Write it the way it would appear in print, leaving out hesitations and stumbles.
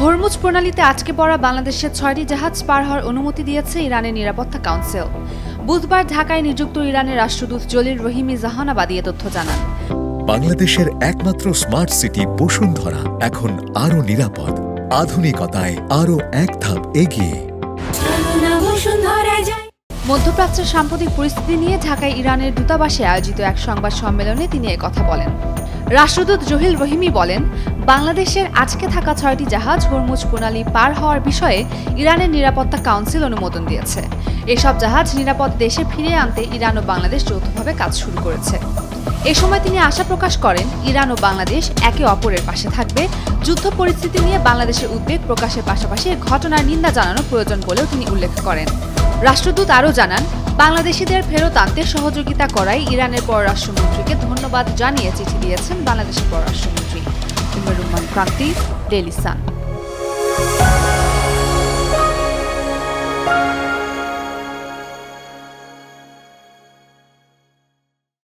Hormuz প্রণালীতে আটকে পড়া বাংলাদেশের ৬টি জাহাজ পার হওয়ার অনুমতি দিয়েছে ইরানের নিরাপত্তা কাউন্সিল। বুধবার ঢাকায় নিযুক্ত ইরানের রাষ্ট্রদূত জলিল রহিমি জাহানাবাদী এ তথ্য জানান। বাংলাদেশের একমাত্র স্মার্ট সিটি বসুন্ধরা এখন আরও নিরাপদ, আধুনিকতায় আরও এক ধাপ এগিয়ে। মধ্যপ্রাচ্যের সাম্প্রতিক পরিস্থিতি নিয়ে ঢাকায় ইরানের দূতাবাসে আয়োজিত এক সংবাদ সম্মেলনে তিনি কথা বলেন। রাষ্ট্রদূত জহিল রহিমি বলেন, বাংলাদেশের আটকে থাকা ৬টি জাহাজ হরমুজ প্রণালী পার হওয়ার বিষয়ে ইরানের নিরাপত্তা কাউন্সিল অনুমোদন দিয়েছে। এসব জাহাজ নিরাপদ দেশে ফিরিয়ে আনতে ইরান ও বাংলাদেশ যৌথভাবে কাজ শুরু করেছে। এ সময় তিনি আশা প্রকাশ করেন, ইরান ও বাংলাদেশ একে অপরের পাশে থাকবে। যুদ্ধ পরিস্থিতি নিয়ে বাংলাদেশের উদ্বেগ প্রকাশের পাশাপাশি ঘটনার নিন্দা জানানো প্রয়োজন বলেও তিনি উল্লেখ করেন। রাষ্ট্রদূত আরও জানান, বাংলাদেশিদের ফেরত আনতে সহযোগিতা করায় ইরানের পররাষ্ট্রমন্ত্রীকে ধন্যবাদ জানিয়ে চিঠি দিয়েছেন বাংলাদেশের পররাষ্ট্রমন্ত্রী। রুম্মান ক্রান্তি, ডেইলি সান।